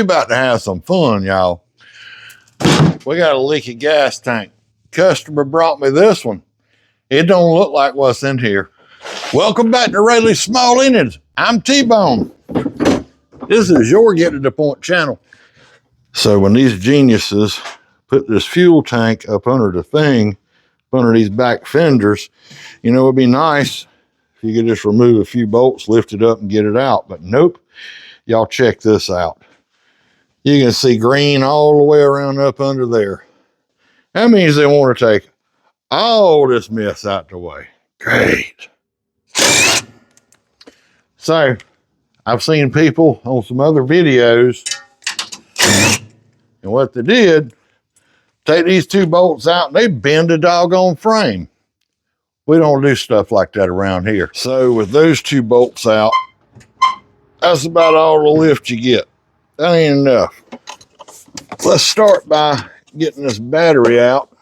about to have some fun, y'all. We got a leaky gas tank. Customer brought me this one. It don't look like what's in here. Welcome back to Rayleigh's Small Engines. I'm T-Bone. This is your Get to the Point channel. So when these geniuses put this fuel tank up under the thing, up under these back fenders, you know, it'd be nice if you could just remove a few bolts, lift it up and get it out. But nope, y'all check this out. You can see green all the way around up under there. That means they want to take all this mess out the way. Great. So I've seen people on some other videos, and what they did, take these two bolts out and they bend the doggone frame. We don't do stuff like that around here. So with those two bolts out, that's about all the lift you get. That ain't enough. Let's start by getting this battery out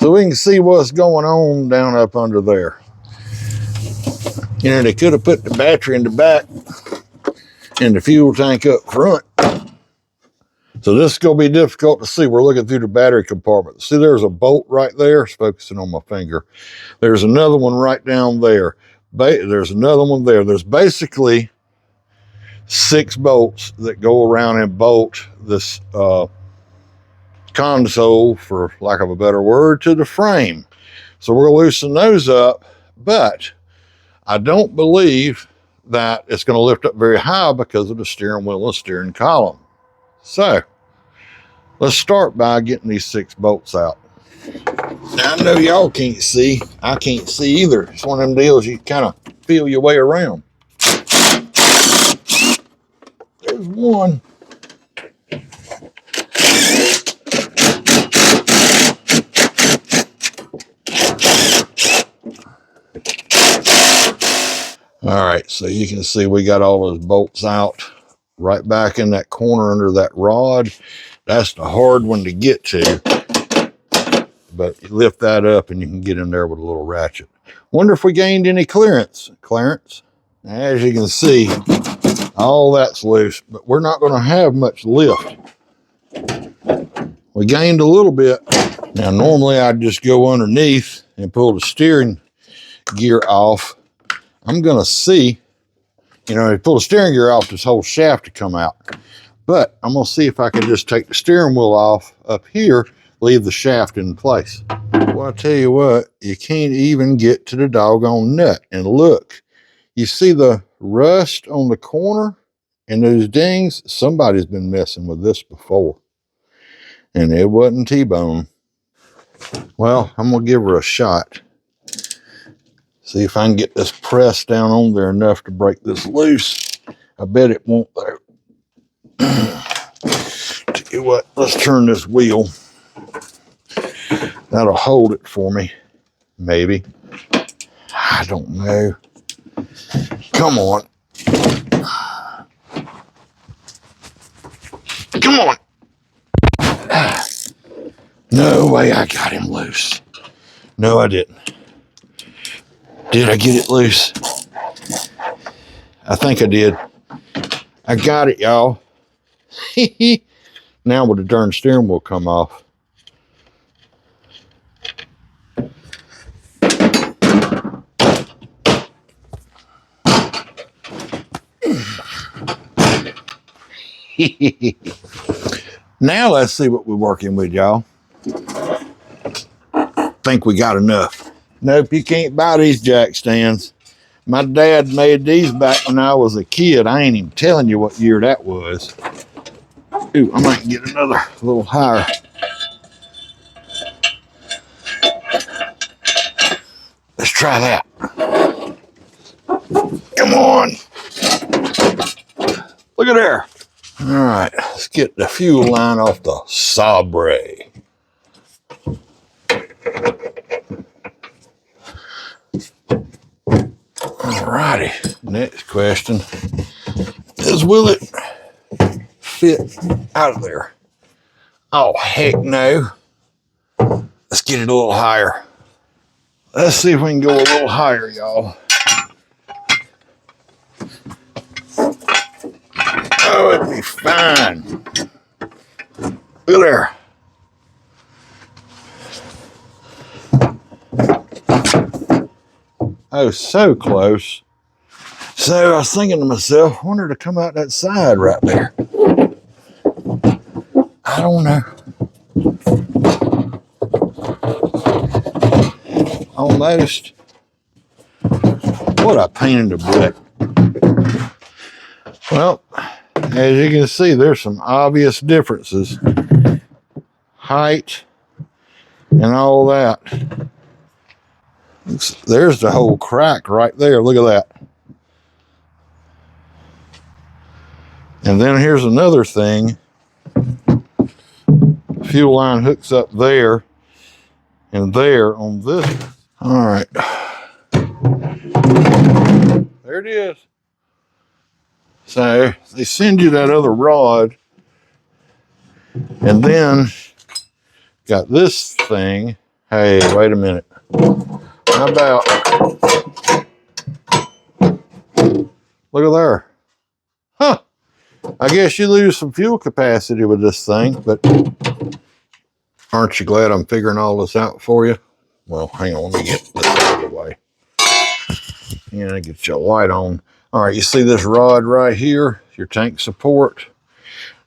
so we can see what's going on down up under there. You know, they could have put the battery in the back and the fuel tank up front. So this is going to be difficult to see. We're looking through the battery compartment. See, there's a bolt right there. It's focusing on my finger. There's another one right down there. There's another one there. There's basically 6 bolts that go around and bolt this console, for lack of a better word, to the frame. So we're going to loosen those up, but I don't believe that it's going to lift up very high because of the steering wheel and steering column. So let's start by getting these 6 bolts out. Now, I know y'all can't see. I can't see either. It's one of them deals you kind of feel your way around. There's one. All right, so you can see we got all those bolts out right back in that corner under that rod. That's the hard one to get to, but you lift that up and you can get in there with a little ratchet. Wonder if we gained any clearance. As you can see, all that's loose, but we're not going to have much lift. We gained a little bit. Now, normally I'd just go underneath and pull the steering gear off. I'm going to see, you know, pull the steering gear off, this whole shaft to come out. But I'm going to see if I can just take the steering wheel off up here, leave the shaft in place. Well, I tell you what, you can't even get to the doggone nut. And look, you see the rust on the corner and those dings? Somebody's been messing with this before. And it wasn't T-Bone. Well, I'm going to give her a shot. See if I can get this pressed down on there enough to break this loose. I bet it won't though. Tell you what, let's turn this wheel. That'll hold it for me. Maybe. I don't know. Come on. Come on. No way I got him loose. No, I didn't. Did I get it loose? I think I did. I got it, y'all. Now will the darn steering wheel come off? Now let's see what we're working with, y'all. Think we got enough. Nope, you can't buy these jack stands. My dad made these back when I was a kid. I ain't even telling you what year that was. Ooh, I might get another a little higher. Let's try that. Come on. Look at there. All right, let's get the fuel line off the Sabre. Alrighty, next question is, will it fit out of there? Oh, heck no. Let's get it a little higher. Let's see if we can go a little higher, y'all. Oh, it'd be fine. Look there. Oh, so close. So I was thinking to myself, I wonder to come out that side right there. I don't know. Almost. What a pain in the butt. Well, as you can see, there's some obvious differences. Height and all that. There's the whole crack right there. Look at that. And then here's another thing. Fuel line hooks up there and there on this. All right. There it is. So they send you that other rod, and then got this thing. Hey, wait a minute. How about, look at there. Huh. I guess you lose some fuel capacity with this thing, but aren't you glad I'm figuring all this out for you? Well, hang on, let me get this out of the way. Yeah, get your light on. All right, you see this rod right here, your tank support.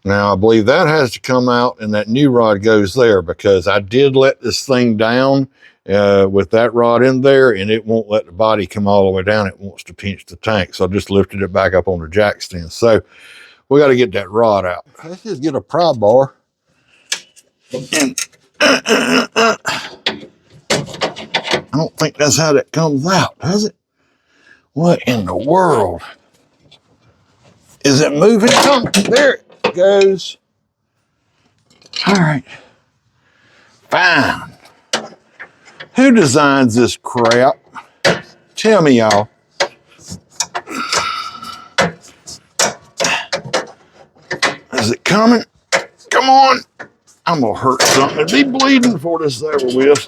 Now, I believe that has to come out and that new rod goes there because I did let this thing down with that rod in there and it won't let the body come all the way down. It wants to pinch the tank. So I just lifted it back up on the jack stand. So we got to get that rod out. Let's just get a pry bar. And I don't think that's how that comes out, does it? What in the world? Is it moving? Oh, there it goes. All right. Fine. Who designs this crap? Tell me, y'all. Is it coming? Come on. I'm going to hurt something. It'd be bleeding before this is over with.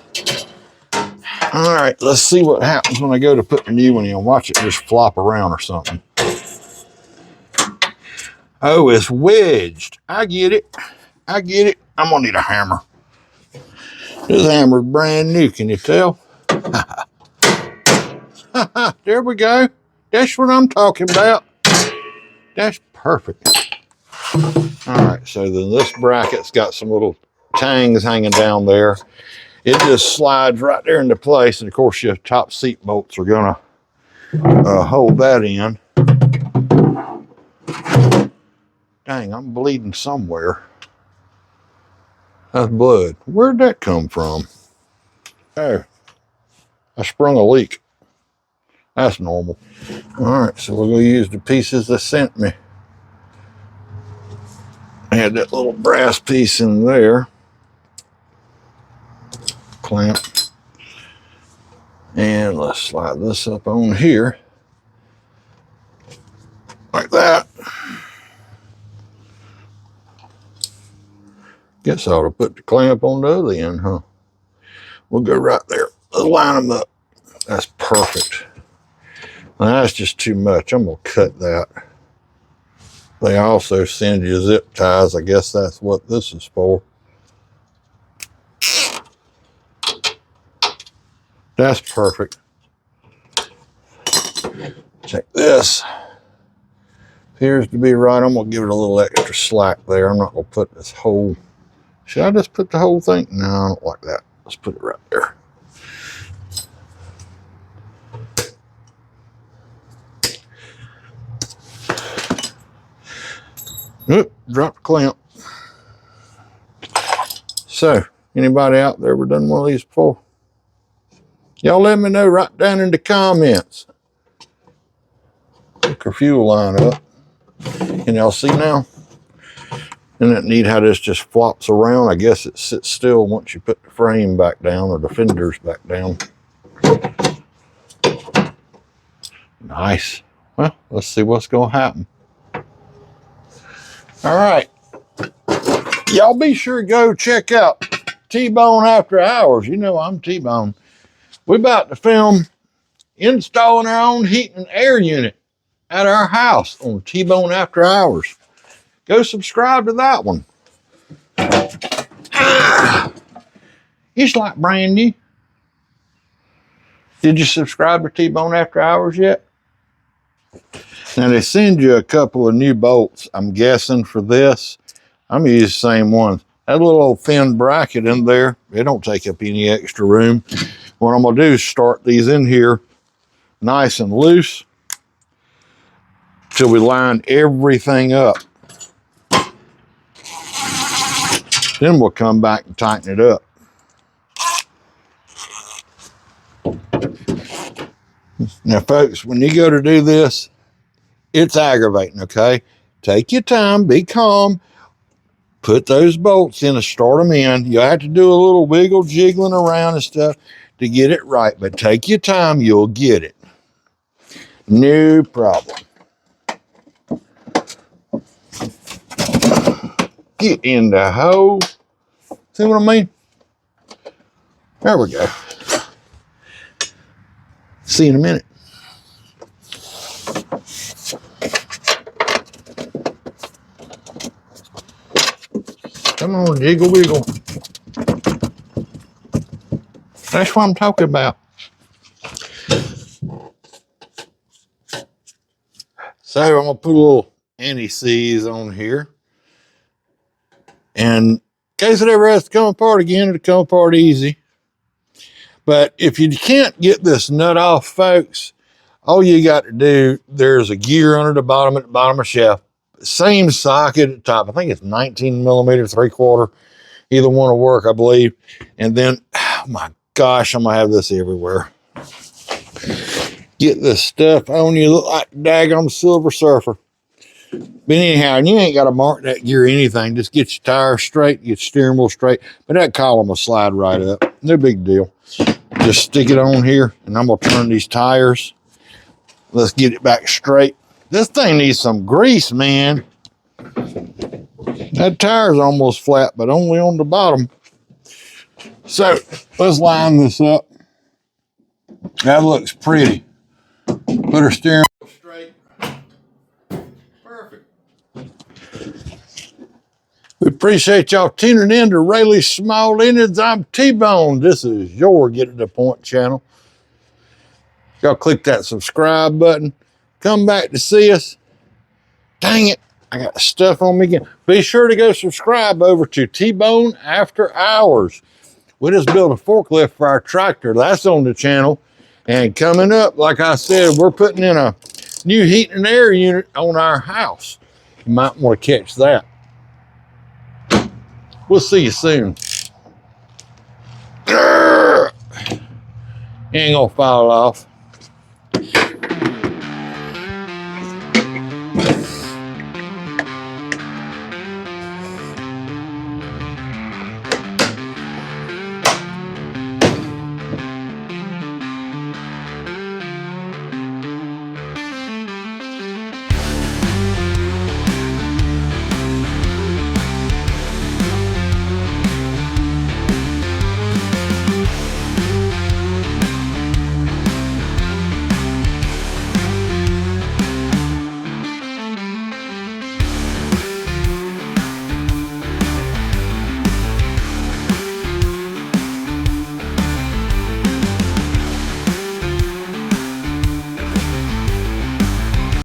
All right, let's see what happens when I go to put the new one in. Watch it just flop around or something. Oh, it's wedged. I get it. I get it. I'm going to need a hammer. This hammer's brand new, can you tell? There we go. That's what I'm talking about. That's perfect. All right, so then this bracket's got some little tangs hanging down there. It just slides right there into place, and of course your top seat bolts are gonna hold that in. Dang, I'm bleeding somewhere. That's blood. Where'd that come from? Oh, I sprung a leak. That's normal. All right, so we're gonna use the pieces they sent me. I had that little brass piece in there. Clamp. And let's slide this up on here. Like that. Guess I ought to put the clamp on the other end, huh? We'll go right there. Let's line them up. That's perfect. Now, that's just too much. I'm going to cut that. They also send you zip ties. I guess that's what this is for. That's perfect. Check this. Appears to be right. I'm going to give it a little extra slack there. I'm not going to put this whole... Should I just put the whole thing? No, I don't like that. Let's put it right there. Oop, drop the clamp. So, anybody out there ever done one of these before? Y'all let me know right down in the comments. Hook our fuel line up. Can y'all see now? Isn't it neat how this just flops around? I guess it sits still once you put the frame back down or the fenders back down. Nice. Well, let's see what's going to happen. All right. Y'all be sure to go check out T-Bone After Hours. You know I'm T-Bone. We're about to film installing our own heat and air unit at our house on T-Bone After Hours. go subscribe to that one. It's like brand new. Did you subscribe to T-Bone After Hours yet? Now they send you a couple of new bolts, I'm guessing, for this. I'm gonna use the same ones. That little old thin bracket in there, it don't take up any extra room. What I'm gonna do is start these in here nice and loose till we line everything up. Then we'll come back and tighten it up. Now folks, when you go to do this, it's aggravating, okay? Take your time, be calm, put those bolts in and start them in. You'll have to do a little wiggle, jiggling around and stuff to get it right, but take your time, you'll get it. No problem. Get in the hole. See what I mean? There we go. See you in a minute. Come on, jiggle wiggle. That's what I'm talking about. So I'm gonna put a little anti-seize on here. And in case it ever has to come apart again, it'll come apart easy. But if you can't get this nut off, folks, all you got to do, there's a gear under the bottom at the bottom of the shaft. Same socket at the top. I think it's 19 millimeter, 3/4. Either one will work, I believe. And then, oh my gosh, I'm gonna have this everywhere. Get this stuff on you, look like daggone Silver Surfer. But anyhow, and you ain't got to mark that gear or anything. Just get your tires straight, get your steering wheel straight. But that column will slide right up. No big deal. Just stick it on here, and I'm gonna turn these tires. Let's get it back straight. This thing needs some grease, man. That tire's almost flat, but only on the bottom. So let's line this up. That looks pretty. Put our steering wheel straight. Perfect. We appreciate y'all tuning in to Rayleigh's Small Engines. I'm T-Bone. This is your Get to the Point channel. Y'all click that subscribe button. Come back to see us. Dang it, I got stuff on me again. Be sure to go subscribe over to T-Bone After Hours. We just built a forklift for our tractor. That's on the channel. And coming up, like I said, we're putting in a new heat and air unit on our house. You might want to catch that. We'll see you soon. You ain't gonna fall off.